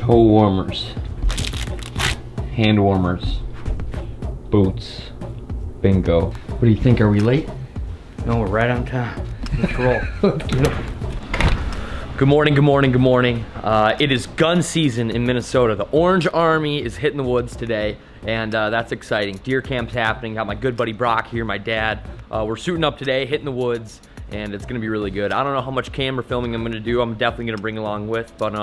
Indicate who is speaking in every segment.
Speaker 1: toe warmers, hand warmers, boots, bingo. What do you think, are we late?
Speaker 2: No, we're right on time. Let's roll.
Speaker 1: Let's get 'em.
Speaker 2: Good morning, good morning, good morning. It is gun season in Minnesota. The Orange Army is hitting the woods today, and that's exciting. Deer camp's happening. Got my good buddy Brok here, my dad. We're suiting up today, hitting the woods, and it's gonna be really good. I don't know how much camera filming I'm gonna do. I'm definitely gonna bring along with, but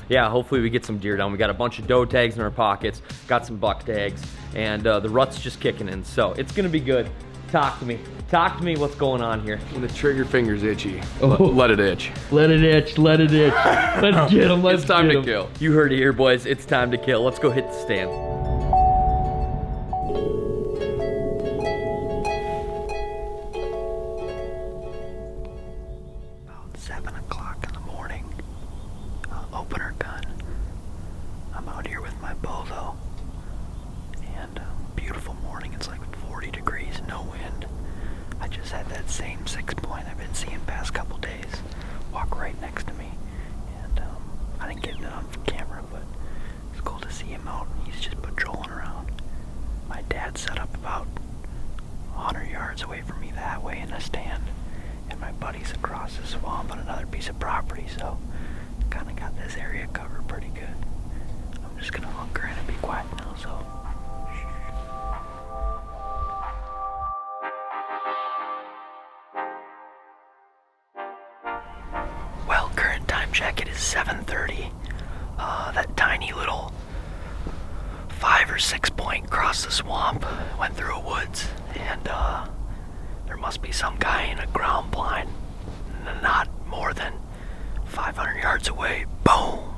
Speaker 2: yeah, hopefully we get some deer down. We got a bunch of doe tags in our pockets, got some buck tags, and the rut's just kicking in, so it's gonna be good. Talk to me. Talk to me, what's going on here?
Speaker 3: When the trigger finger's itchy,
Speaker 1: Oh.
Speaker 3: let it itch.
Speaker 1: Let it itch, let it itch. Let's get him, let's
Speaker 3: It's time
Speaker 1: get
Speaker 3: to
Speaker 1: 'em.
Speaker 3: kill.
Speaker 2: You heard it here, boys. It's time to kill. Let's go hit the stand.
Speaker 4: About 7 o'clock in the morning, opener gun. I'm out here with my bolo, and beautiful morning. It's like 40 degrees, no wind. I just had that same 6-point I've been seeing past couple days walk right next to me, and I didn't get it on camera, but it's cool to see him out. He's just patrolling around. My dad set up about 100 yards away from me that way in a stand, and my buddy's across the swamp on another piece of property, so kind of got this area covered pretty good. I'm just gonna hunker in and be quiet now, so well, current time check, it is 7:30. That tiny little 5 or 6 point crossed the swamp, went through a woods, and there must be some guy in a ground blind, not more than 500 yards away. Boom!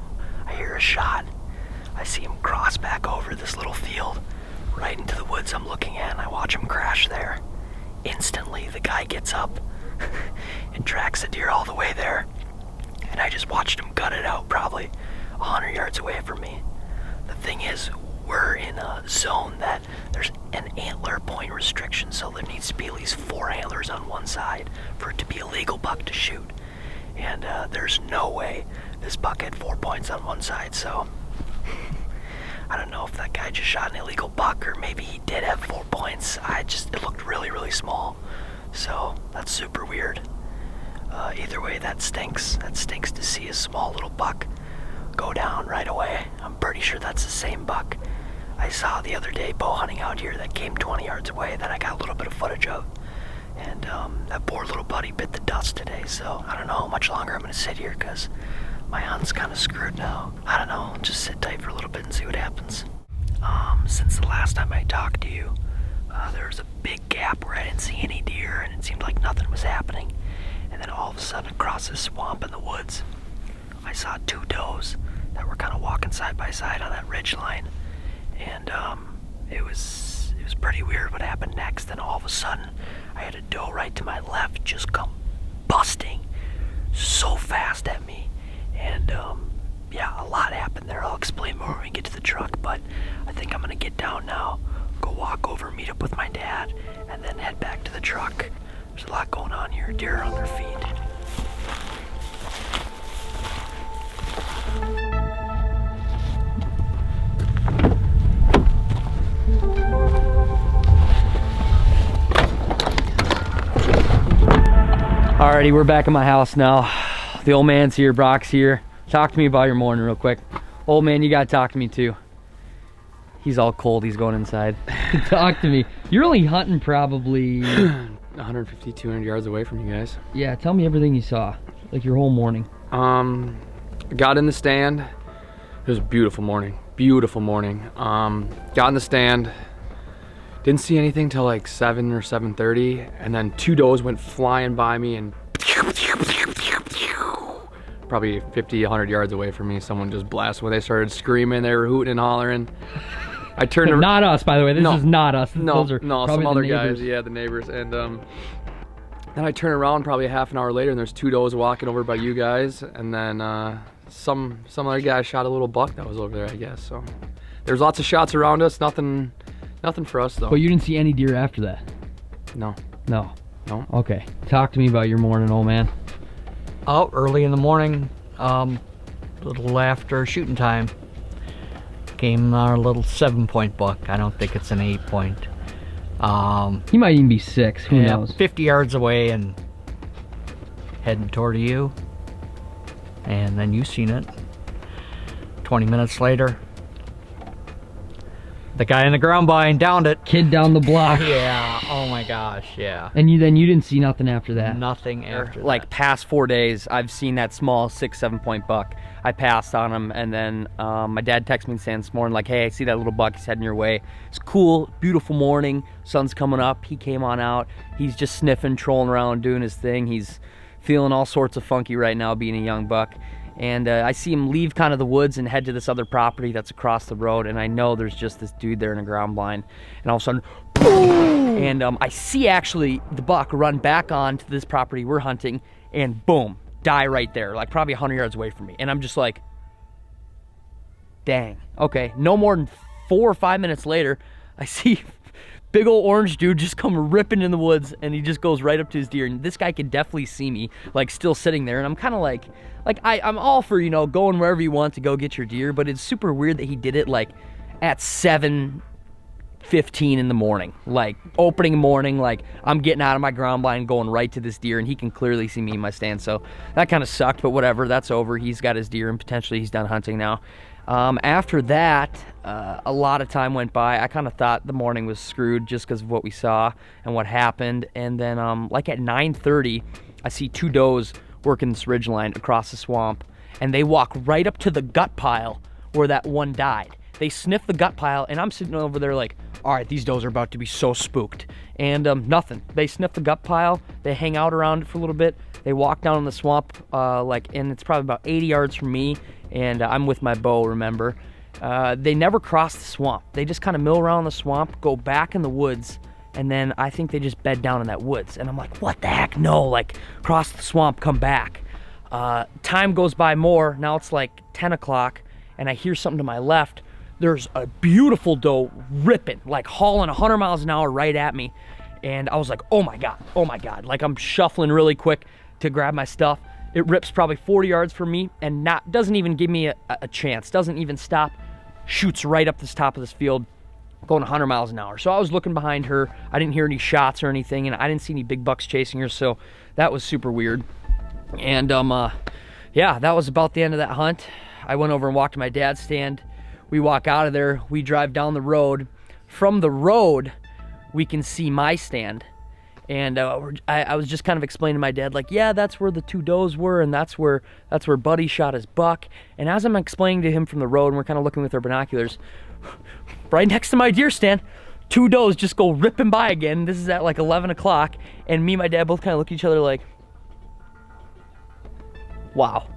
Speaker 4: I hear a shot. I see him cross back over this little field right into the woods I'm looking at, and I watch him crash there. Instantly, the guy gets up and tracks the deer all the way there, and I just watched him gut it out probably 100 yards away from me. The thing is, we're in a zone that there's an antler point restriction, so there needs to be at least 4 antlers on one side for it to be a legal buck to shoot. And there's no way this buck had 4 points on one side, so I don't know if that guy just shot an illegal buck, or maybe he did have 4 points. It looked really, really small, so that's super weird. Either way, that stinks. That stinks to see a small little buck go down right away. I'm pretty sure that's the same buck I saw the other day bow hunting out here that came 20 yards away that I got a little bit of footage of. And that poor little buddy bit the dust today, so I don't know how much longer I'm gonna sit here, because my hunt's kind of screwed now. I don't know, just sit tight for a little bit and see what happens. Since the last time I talked to you, there was a big gap where I didn't see any deer, and it seemed like nothing was happening. And then all of a sudden, across this swamp in the woods, I saw 2 does that were kind of walking side by side on that ridge line. And it was pretty weird what happened next. Then all of a sudden, I had a doe right to my left just come busting so fast at me. And yeah, a lot happened there. I'll explain more when we get to the truck, but I think I'm gonna get down now, go walk over, meet up with my dad, and then head back to the truck. There's a lot going on here. Deer are on their feet.
Speaker 2: Alrighty, we're back at my house now. The old man's here, Brok's here. Talk to me about your morning real quick. Old man, you gotta talk to me too. He's all cold, he's going inside.
Speaker 1: Talk to me. You're only hunting probably...
Speaker 3: 150, 200 yards away from you guys.
Speaker 1: Yeah, tell me everything you saw. Like your whole morning.
Speaker 3: Got in the stand. It was a beautiful morning. Beautiful morning. Got in the stand. Didn't see anything till like 7 or 7:30, and then 2 does went flying by me, and probably 50, 100 yards away from me, someone just blasted when they started screaming. They were hooting and hollering. I turned around.
Speaker 1: Not us, by the way. This is not us.
Speaker 3: No,
Speaker 1: Those are
Speaker 3: no,
Speaker 1: probably
Speaker 3: some other
Speaker 1: the
Speaker 3: guys.
Speaker 1: neighbors.
Speaker 3: Yeah, the neighbors. And then I turn around probably half an hour later, and there's 2 does walking over by you guys, and then some other guy shot a little buck that was over there, I guess. So there's lots of shots around us. Nothing for us though.
Speaker 1: But you didn't see any deer after that?
Speaker 3: No.
Speaker 1: No.
Speaker 3: No.
Speaker 1: Okay. Talk to me about your morning, old man.
Speaker 5: Out early in the morning, a little after shooting time. came our little 7-point buck. I don't think it's an 8-point.
Speaker 1: He might even be 6. Who
Speaker 5: yeah,
Speaker 1: knows?
Speaker 5: 50 yards away and heading toward you. And then you seen it. 20 minutes later, the guy in the ground blind downed it.
Speaker 1: Kid down the block.
Speaker 5: Yeah. Oh my gosh. Yeah.
Speaker 1: And you didn't see nothing after that.
Speaker 5: Nothing after
Speaker 2: Like
Speaker 5: that.
Speaker 2: past 4 days, I've seen that small 6-7 point buck. I passed on him, and then my dad texted me saying this morning, like, hey, I see that little buck, he's heading your way. It's cool, beautiful morning, sun's coming up. He came on out. He's just sniffing, trolling around, doing his thing. He's feeling all sorts of funky right now, being a young buck. And I see him leave kind of the woods and head to this other property that's across the road, and I know there's just this dude there in a ground blind, and all of a sudden, boom! And I see actually the buck run back onto this property we're hunting, and boom, die right there, like probably 100 yards away from me. And I'm just like, dang. Okay, no more than 4 or 5 minutes later, I see big old orange dude just come ripping in the woods, and he just goes right up to his deer. And this guy could definitely see me, like, still sitting there. And I'm kind of like I'm all for, you know, going wherever you want to go get your deer, but it's super weird that he did it like at 7:15 in the morning, like opening morning. Like, I'm getting out of my ground blind, going right to this deer, and he can clearly see me in my stand. So that kind of sucked, but whatever, that's over. He's got his deer, and potentially he's done hunting now. After that, a lot of time went by. I kind of thought the morning was screwed just because of what we saw and what happened. And then like at 9:30, I see 2 does working this ridge line across the swamp, and they walk right up to the gut pile where that one died. They sniff the gut pile, and I'm sitting over there like, all right, these does are about to be so spooked. And nothing. They sniff the gut pile, they hang out around it for a little bit, they walk down in the swamp, and it's probably about 80 yards from me, and I'm with my bow, remember. They never cross the swamp. They just kind of mill around the swamp, go back in the woods, and then I think they just bed down in that woods. And I'm like, what the heck? No, like, cross the swamp, come back. Time goes by more. Now it's like 10 o'clock, and I hear something to my left. There's a beautiful doe ripping, like hauling 100 miles an hour right at me. And I was like, oh my God, oh my God. Like, I'm shuffling really quick to grab my stuff. It rips probably 40 yards from me and doesn't even give me a chance, doesn't even stop, shoots right up this top of this field, going 100 miles an hour. So I was looking behind her. I didn't hear any shots or anything, and I didn't see any big bucks chasing her, so that was super weird. And yeah, that was about the end of that hunt. I went over and walked to my dad's stand. We walk out of there, we drive down the road. From the road, we can see my stand. And I was just kind of explaining to my dad, like, yeah, that's where the 2 does were, and that's where Buddy shot his buck. And as I'm explaining to him from the road, and we're kind of looking with our binoculars, right next to my deer stand, 2 does just go ripping by again. This is at like 11 o'clock, and me and my dad both kind of look at each other like, wow.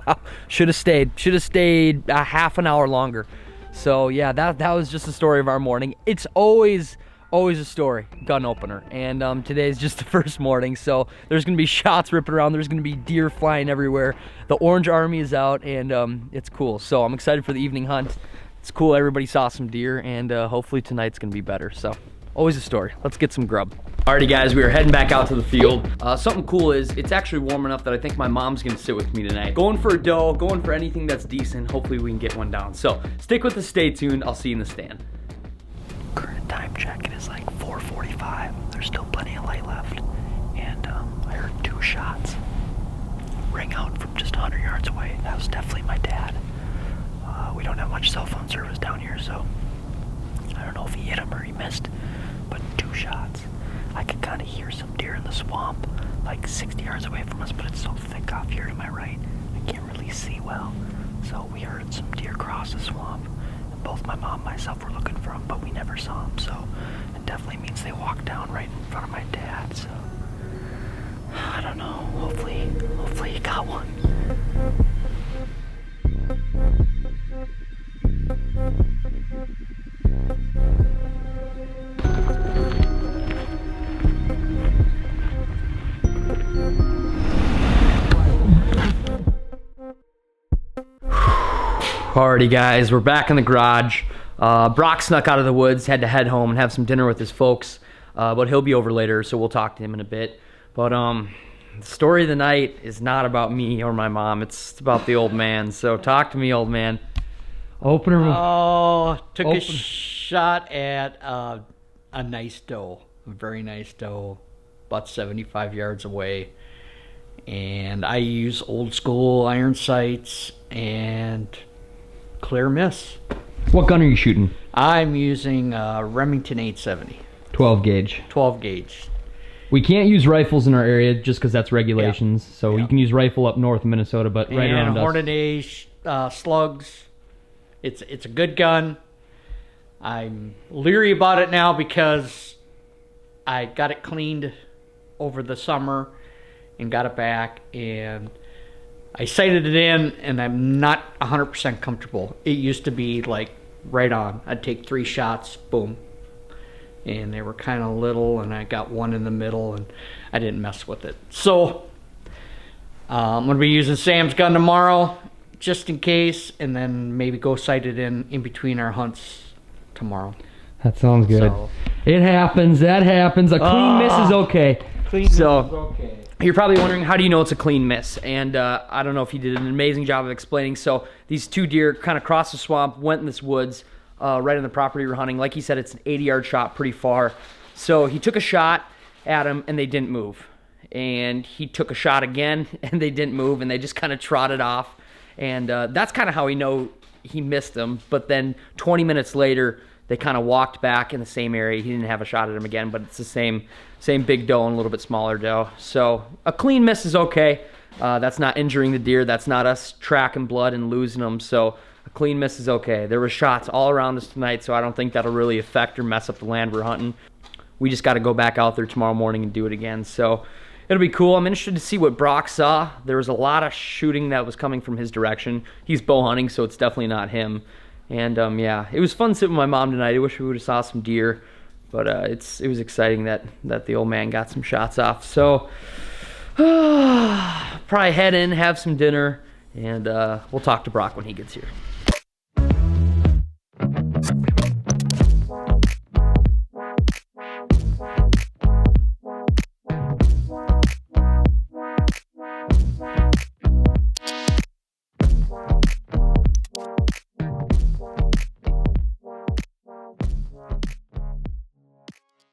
Speaker 2: Wow, should have stayed a half an hour longer. So yeah, that was just the story of our morning. It's always a story, gun opener, and today's just the first morning, so there's gonna be shots ripping around, there's gonna be deer flying everywhere. The Orange Army is out, and it's cool. So I'm excited for the evening hunt. It's cool, everybody saw some deer, and hopefully tonight's gonna be better. So always a story. Let's get some grub. Alrighty guys, we are heading back out to the field. Something cool is it's actually warm enough that I think my mom's gonna sit with me tonight. Going for a doe, going for anything that's decent. Hopefully we can get one down. So stick with us, stay tuned. I'll see you in the stand.
Speaker 4: Current time check, it is like 4:45. There's still plenty of light left. And I heard 2 shots ring out from just 100 yards away. That was definitely my dad. We don't have much cell phone service down here, so I don't know if he hit him or he missed, but 2 shots. I could kind of hear some deer in the swamp, like 60 yards away from us, but it's so thick off here to my right, I can't really see well. So we heard some deer cross the swamp, and both my mom and myself were looking for them, but we never saw them. So it definitely means they walked down right in front of my dad. So I don't know. Hopefully he got one.
Speaker 2: Alrighty guys, we're back in the garage. Brok snuck out of the woods, had to head home and have some dinner with his folks, but he'll be over later, so we'll talk to him in a bit. But the story of the night is not about me or my mom, it's about the old man. So talk to me, old man.
Speaker 1: Opener.
Speaker 5: Oh, took
Speaker 1: Open.
Speaker 5: a shot at a nice doe, a very nice doe, about 75 yards away. And I use old school iron sights and clear miss.
Speaker 1: What gun are you shooting?
Speaker 5: I'm using Remington 870,
Speaker 1: 12 gauge.
Speaker 5: 12 gauge.
Speaker 1: We can't use rifles in our area just because that's regulations. So
Speaker 5: Yeah.
Speaker 1: you can use rifle up north in Minnesota, but right
Speaker 5: and
Speaker 1: around us.
Speaker 5: Hornady slugs. It's a good gun. I'm leery about it now because I got it cleaned over the summer and got it back, and I sighted it in, and I'm not 100% comfortable. It used to be like right on. I'd take 3 shots, boom. And they were kind of little, and I got one in the middle, and I didn't mess with it. So I'm going to be using Sam's gun tomorrow, just in case, and then maybe go sight it in between our hunts tomorrow.
Speaker 1: That sounds good.
Speaker 5: So,
Speaker 1: It happens. That happens. A clean miss is okay.
Speaker 2: So you're probably wondering, how do you know it's a clean miss? And I don't know if he did an amazing job of explaining. So these 2 deer kind of crossed the swamp, went in this woods, right on the property we're hunting. Like he said, it's an 80-yard shot, pretty far. So he took a shot at them, and they didn't move. And he took a shot again, and they didn't move, and they just kind of trotted off. And that's kind of how we know he missed them. But then 20 minutes later, they kind of walked back in the same area. He didn't have a shot at him again, but it's the same big doe and a little bit smaller doe. So a clean miss is okay. That's not injuring the deer. That's not us tracking blood and losing them. So a clean miss is okay. There were shots all around us tonight, so I don't think that'll really affect or mess up the land we're hunting. We just got to go back out there tomorrow morning and do it again. So it'll be cool. I'm interested to see what Brok saw. There was a lot of shooting that was coming from his direction. He's bow hunting, so it's definitely not him. And yeah, it was fun sitting with my mom tonight. I wish we would have saw some deer, but it was exciting that the old man got some shots off. So probably head in, have some dinner, and we'll talk to Brok when he gets here.